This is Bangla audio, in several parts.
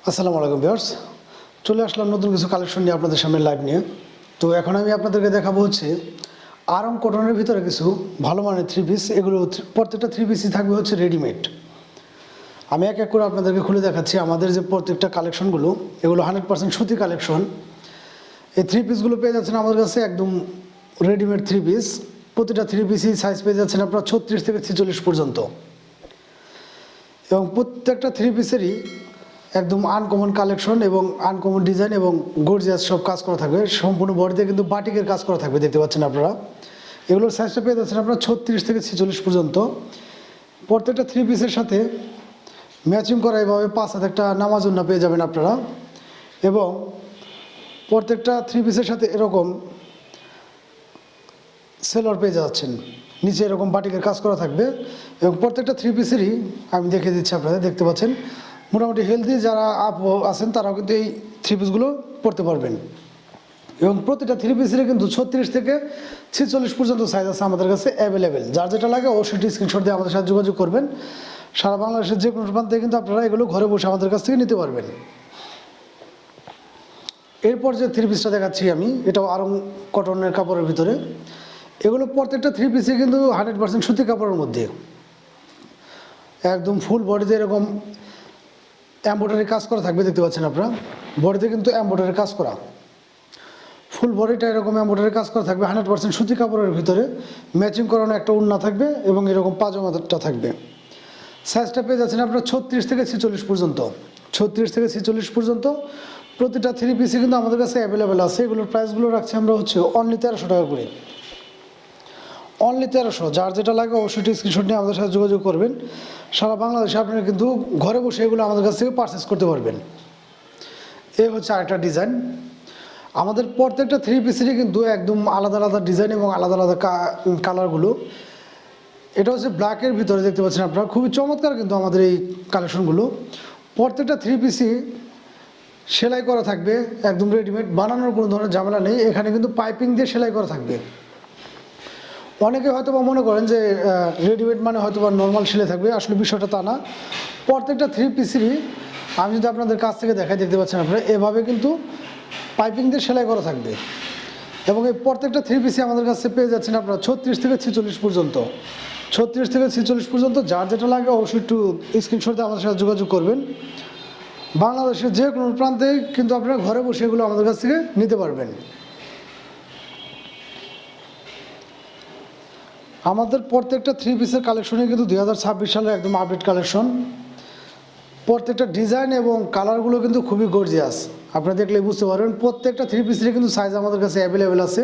আসসালামু আলাইকুম ভিউয়ার্স, চলে আসলাম নতুন কিছু কালেকশন নিয়ে আপনাদের সামনে লাইভ নিয়ে। তো এখন আমি আপনাদেরকে দেখাবো হচ্ছে আরং কটনের ভিতরে কিছু ভালো মানের থ্রি পিস। এগুলো প্রত্যেকটা থ্রি পিসই থাকবে হচ্ছে রেডিমেড। আমি এক এক করে আপনাদেরকে খুলে দেখাচ্ছি আমাদের যে প্রত্যেকটা কালেকশনগুলো, এগুলো 100% সুতি কালেকশন। এই থ্রি পিসগুলো পেয়ে যাচ্ছেন আমাদের কাছে একদম রেডিমেড থ্রি পিস। প্রতিটা থ্রি পিসই সাইজ পেয়ে যাচ্ছেন আপনার 36 থেকে 46 পর্যন্ত, এবং প্রত্যেকটা থ্রি পিসেরই একদম আনকমন কালেকশন এবং আনকমন ডিজাইন এবং গর্জিয়াস সব কাজ করা থাকবে। সম্পূর্ণ বডিতে কিন্তু বাটিকের কাজ করা থাকবে, দেখতে পাচ্ছেন আপনারা। এগুলোর সাইজটা পেয়ে যাচ্ছেন আপনারা 36 থেকে 46 পর্যন্ত। প্রত্যেকটা থ্রি পিসের সাথে ম্যাচিং করা এভাবে 5 হাত একটা নামাজ ওড়না পেয়ে যাবেন আপনারা, এবং প্রত্যেকটা থ্রি পিসের সাথে এরকম সেলর পেয়ে যাচ্ছেন, নিচে এরকম বাটিকের কাজ করা থাকবে। এবং প্রত্যেকটা থ্রি পিসেরই আমি দেখিয়ে দিচ্ছি, আপনারা দেখতে পাচ্ছেন মোটামুটি হেলদি যারা আপ আছেন তারাও কিন্তু এই থ্রি পিসগুলো পরতে পারবেন। এবং প্রতিটা থ্রি পিসের কিন্তু 36 থেকে 46 পর্যন্ত সাইজ আছে আমাদের কাছে অ্যাভেলেবেল। যার যেটা লাগে অবশ্যই স্ক্রিনশট দিয়ে আমাদের সাথে যোগাযোগ করবেন। সারা বাংলাদেশের যে কোনো প্রান্তে কিন্তু আপনারা এগুলো ঘরে বসে আমাদের কাছ থেকে নিতে পারবেন। এরপর যে থ্রি পিসটা দেখাচ্ছি আমি, এটাও আরং কটনের কাপড়ের ভিতরে। এগুলো প্রত্যেকটা থ্রি পিসে কিন্তু 100% সুতি কাপড়ের মধ্যে একদম ফুল বডিতে এরকম এমব্রয়ডারি কাজ করা থাকবে, দেখতে পাচ্ছেন আপনারা। বডিতে কিন্তু এমব্রয়ডারি কাজ করা, ফুল বডিটা এরকম এমব্রয়ডারি কাজ করা থাকবে 100% সুতি কাপড়ের ভিতরে। ম্যাচিং করানো একটা ওড়না থাকবে এবং এরকম পাজামাটা থাকবে। সাইজটা পেয়ে যাচ্ছেন আপনারা 36 থেকে 46 পর্যন্ত। 36 থেকে 46 পর্যন্ত প্রতিটা থ্রি পিসে কিন্তু আমাদের কাছে অ্যাভেলেবেল আছে। এগুলোর প্রাইসগুলো রাখছি আমরা হচ্ছে অনলি 1300 টাকা করে, অনলি 1300। যার যেটা লাগে অবশ্যই স্ক্রিনশট নিয়ে আমাদের সাথে যোগাযোগ করবেন। সারা বাংলাদেশে আপনারা কিন্তু ঘরে বসে এগুলো আমাদের কাছ থেকে পারচেস করতে পারবেন। এই হচ্ছে আরেকটা ডিজাইন। আমাদের প্রত্যেকটা থ্রি পিসেরই কিন্তু একদম আলাদা আলাদা ডিজাইন এবং আলাদা আলাদা কালারগুলো। এটা হচ্ছে ব্ল্যাকের ভিতরে, দেখতে পাচ্ছেন আপনারা। খুবই চমৎকার কিন্তু আমাদের এই কালেকশনগুলো। প্রত্যেকটা থ্রি পিসই সেলাই করা থাকবে, একদম রেডিমেড, বানানোর কোনো ধরনের ঝামেলা নেই। এখানে কিন্তু পাইপিং দিয়ে সেলাই করা থাকবে। অনেকে হয়তো বা মনে করেন যে রেডিমেড মানে হয়তো বা নর্মাল সেলাই থাকবে, আসলে বিষয়টা তা না। প্রত্যেকটা থ্রি পিসেরই আমি যদি আপনাদের কাছ থেকে দেখাই, দেখতে পাচ্ছেন আপনারা, এভাবে কিন্তু পাইপিং দিয়ে সেলাই করা থাকবে। এবং এই প্রত্যেকটা থ্রি পিসই আমাদের কাছে পেয়ে যাচ্ছেন আপনারা 36 থেকে 46 পর্যন্ত। 36 থেকে 46 পর্যন্ত। যার যেটা লাগে অবশ্যই একটু স্ক্রিনশট দিয়ে আমাদের সাথে যোগাযোগ করবেন। বাংলাদেশের যে কোনো প্রান্তে কিন্তু আপনারা ঘরে বসে এগুলো আমাদের কাছ থেকে নিতে পারবেন। আমাদের প্রত্যেকটা থ্রি পিসের কালেকশনে কিন্তু 2026 সালের একদম আপডেট কালেকশন। প্রত্যেকটা ডিজাইন এবং কালারগুলো কিন্তু খুবই গর্জিয়াস, আপনারা দেখলেই বুঝতে পারবেন। প্রত্যেকটা থ্রি পিসের কিন্তু সাইজ আমাদের কাছে অ্যাভেলেবেল আছে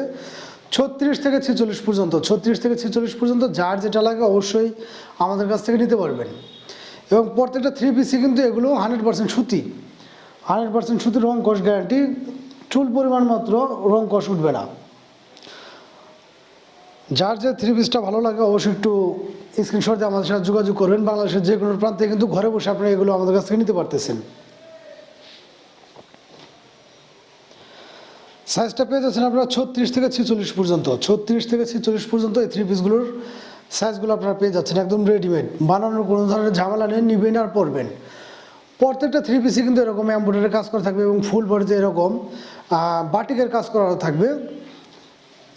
36 থেকে 46 পর্যন্ত। 36 থেকে 46 পর্যন্ত। যার যেটা লাগে অবশ্যই আমাদের কাছ থেকে নিতে পারবেন। এবং প্রত্যেকটা থ্রি পিসই কিন্তু এগুলো 100% সুতি, 100% সুতি, রং কষ গ্যারান্টি। চুল পরিমাণ মাত্র রং কষ উঠবে না। যার যে থ্রি পিসটা ভালো লাগে অবশ্যই একটু স্ক্রিনশট দিয়ে আমাদের সাথে যোগাযোগ করবেন। বাংলাদেশের যে কোনো প্রান্তে কিন্তু ঘরে বসে আপনারা এগুলো আমাদের কাছ থেকে নিতে পারতেছেন। সাইজটা পেয়ে যাচ্ছেন আপনারা 36 থেকে 46 পর্যন্ত। 36 থেকে 46 পর্যন্ত এই থ্রি পিসগুলোর সাইজগুলো আপনারা পেয়ে যাচ্ছেন একদম রেডিমেড, বানানোর কোনো ধরনের ঝামেলা নেই, নিবেন আর পরবেন। প্রত্যেকটা থ্রি পিসে কিন্তু এরকম এমব্রয়ডারি কাজ করা থাকবে এবং ফুল বডিতে এরকম বাটিকের কাজ করা থাকবে।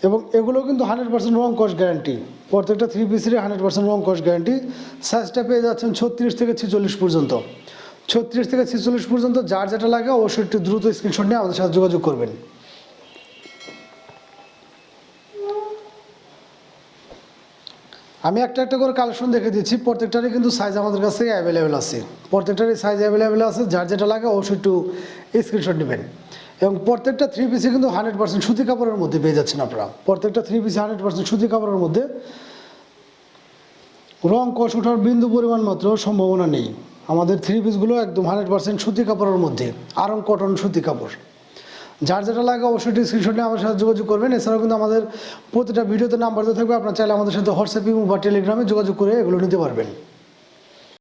এবং এগুলো কিন্তু 100% রং কষ গ্যারান্টি। প্রত্যেকটা থ্রি পিসেরই 100% রং কষ গ্যারান্টি। সাইজটা পেয়ে যাচ্ছেন 36 থেকে 46 পর্যন্ত। 36 থেকে 46 পর্যন্ত। যার যেটা লাগে অবশ্যই একটু দ্রুত স্ক্রিনশট নিয়ে আমাদের সাথে যোগাযোগ করবেন। আমি একটা একটা করে কালেকশন দেখে দিচ্ছি। প্রত্যেকটারই কিন্তু সাইজ আমাদের কাছে অ্যাভেলেবেল আছে, প্রত্যেকটারই সাইজ অ্যাভেলেবেল আছে। যার যেটা লাগে অবশ্যই একটু স্ক্রিনশট নেবেন। এবং প্রত্যেকটা থ্রি পিসে কিন্তু 100% সুতি কাপড়ের মধ্যে পেয়ে যাচ্ছেন আপনারা। প্রত্যেকটা থ্রি পিসে 100% সুতি কাপড়ের মধ্যে। রং কষ ওঠার বিন্দু পরিমাণ মাত্র সম্ভাবনা নেই। আমাদের থ্রি পিসগুলো একদম 100% সুতি কাপড়ের মধ্যে, আরং কটন সুতি কাপড়। যার যেটা লাগে অবশ্যই স্ক্রিনশট নিয়ে আমার সাথে যোগাযোগ করবেন। এছাড়াও কিন্তু আমাদের প্রতিটা ভিডিওতে নাম্বার দেওয়া থাকবে, আপনারা চাইলে আমাদের সাথে হোয়াটসঅ্যাপ বা টেলিগ্রামে যোগাযোগ করে এগুলো নিতে পারবেন।